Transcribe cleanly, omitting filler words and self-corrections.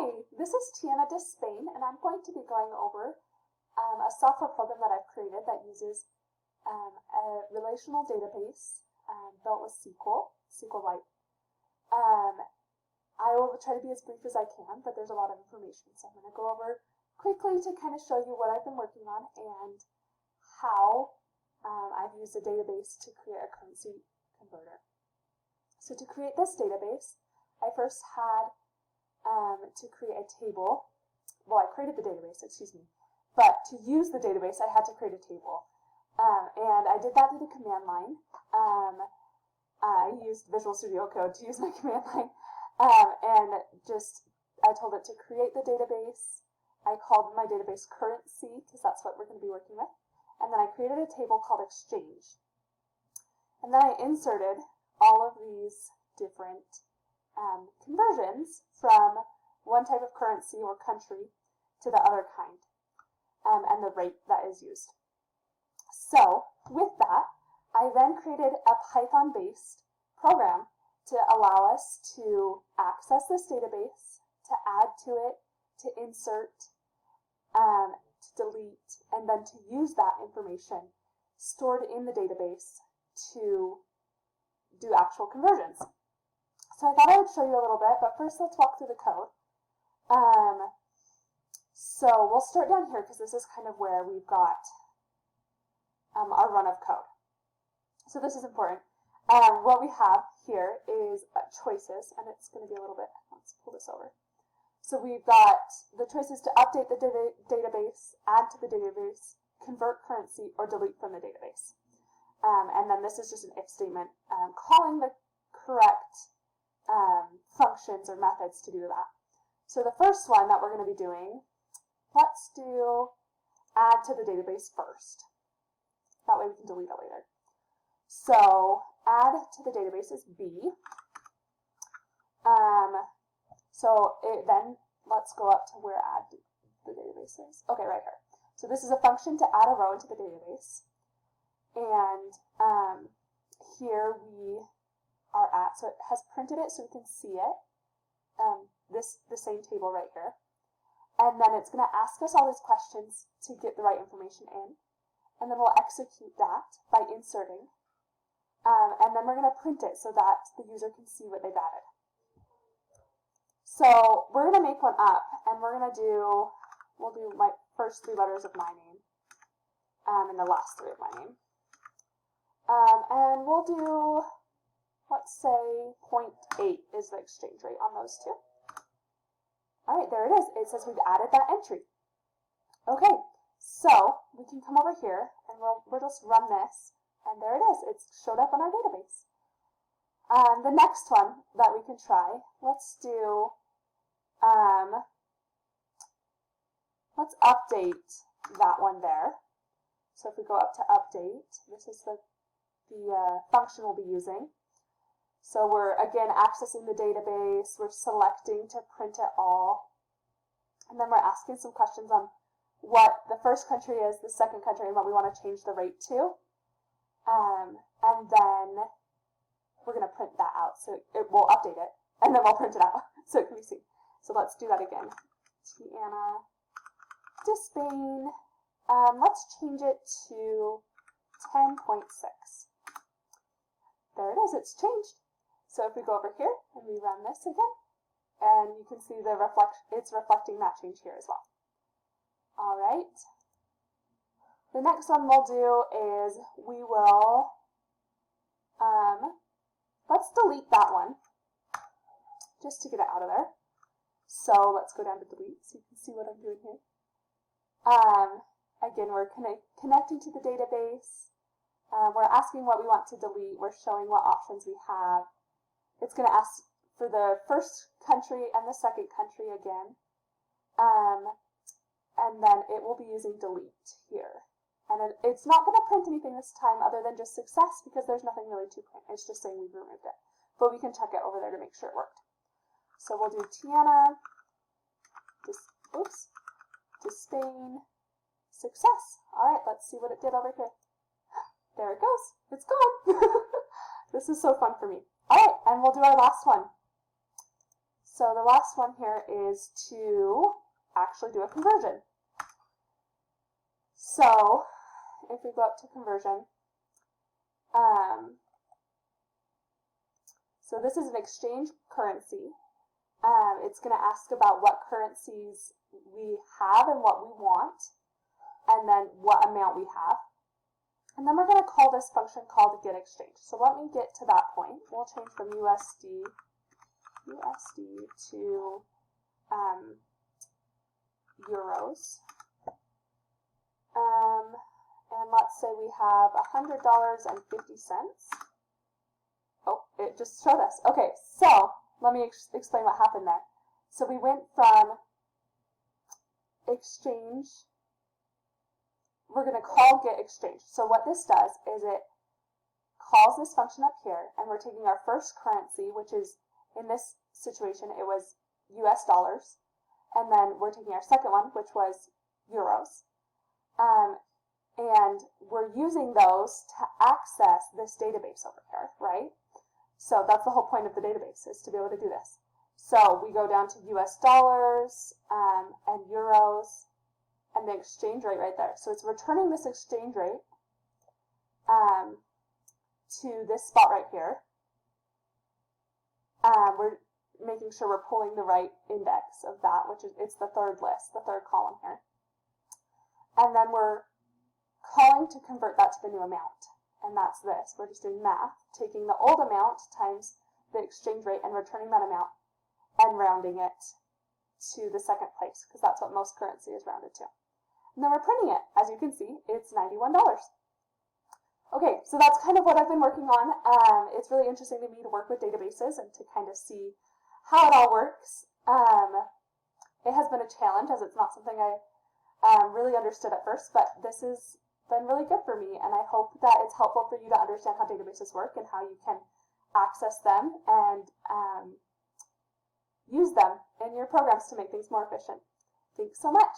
Hi, this is Tiana Despain, and I'm going to be going over a software program that I've created that uses a relational database built with SQLite. I will try to be as brief as I can, but there's a lot of information, so I'm going to go over quickly to kind of show you what I've been working on and how I've used a database to create a currency converter. So to create this database, I first had to create a table. Well, I created the database, excuse me. But to use the database, I had to create a table. And I did that through the command line. I used Visual Studio Code to use my command line. I told it to create the database. I called my database currency, because that's what we're going to be working with. And then I created a table called exchange. And then I inserted all of these different conversions from one type of currency or country to the other kind, and the rate that is used. So with that, I then created a Python-based program to allow us to access this database, to add to it, to insert, to delete, and then to use that information stored in the database to do actual conversions. So I thought I would show you a little bit, but first let's walk through the code. So we'll start down here because this is kind of where we've got our run of code. So this is important. What we have here is choices, and it's going to be a little bit, let's pull this over. So we've got the choices to update the database, add to the database, convert currency, or delete from the database. And then this is just an if statement calling the correct functions or methods to do that. So the first one that we're going to be doing, let's do add to the database first. That way we can delete it later. So add to the database is B. Then let's go up to where add to the database is. Okay, right here. So this is a function to add a row into the database. And here we are at, so it has printed it so we can see it, the same table right here. And then it's going to ask us all these questions to get the right information in. And then we'll execute that by inserting. And then we're going to print it so that the user can see what they've added. So we're going to make one up, and we'll do my first 3 letters of my name, and the last 3 of my name. And we'll do, let's say 0.8 is the exchange rate on those 2. All right, there it is. It says we've added that entry. Okay, so we can come over here and we'll just run this, and there it is. It's showed up on our database. The next one that we can try, let's do, let's update that one there. So if we go up to update, this is the function we'll be using. So we're, again, accessing the database, we're selecting to print it all, and then we're asking some questions on what the first country is, the second country, and what we want to change the rate to. And then we're going to print that out, so we'll update it, and then we'll print it out, so it can be seen. So let's do that again. Tiana Despain. Let's change it to 10.6. There it is, it's changed. So if we go over here and we run this again, and you can see it's reflecting that change here as well. All right. The next one we'll do is we will, let's delete that one, just to get it out of there. So let's go down to delete so you can see what I'm doing here. Again, we're connecting to the database. We're asking what we want to delete. We're showing what options we have. It's going to ask for the first country and the second country again. And then it will be using delete here. And it's not going to print anything this time other than just success, because there's nothing really to print. It's just saying we've removed it. But we can check it over there to make sure it worked. So we'll do Tiana, Despain, success. All right, let's see what it did over here. There it goes. It's gone. This is so fun for me. All right, and we'll do our last one. So the last one here is to actually do a conversion. So if we go up to conversion, so this is an exchange currency. It's going to ask about what currencies we have and what we want, and then what amount we have. And then we're going to call this function called getExchange. So let me get to that point. We'll change from USD to euros. And let's say we have $100.50. Oh, it just showed us. Okay, so let me explain what happened there. So we went from exchange, we're going to call getExchange. So what this does is it calls this function up here, and we're taking our first currency, which is, in this situation, it was US dollars, and then we're taking our second one, which was euros, and we're using those to access this database over here, right? So that's the whole point of the database, is to be able to do this. So we go down to US dollars and euros and the exchange rate right there. So it's returning this exchange rate to this spot right here. We're making sure we're pulling the right index of that, which is, it's the third list, the third column here. And then we're calling to convert that to the new amount. And that's this. We're just doing math, taking the old amount times the exchange rate and returning that amount and rounding it to the second place, because that's what most currency is rounded to. And then we're printing it. As you can see, it's $91. Okay, so that's kind of what I've been working on. It's really interesting to me to work with databases and to kind of see how it all works. It has been a challenge, as it's not something I really understood at first, but this has been really good for me, and I hope that it's helpful for you to understand how databases work and how you can access them and use them in your programs to make things more efficient. Thanks so much.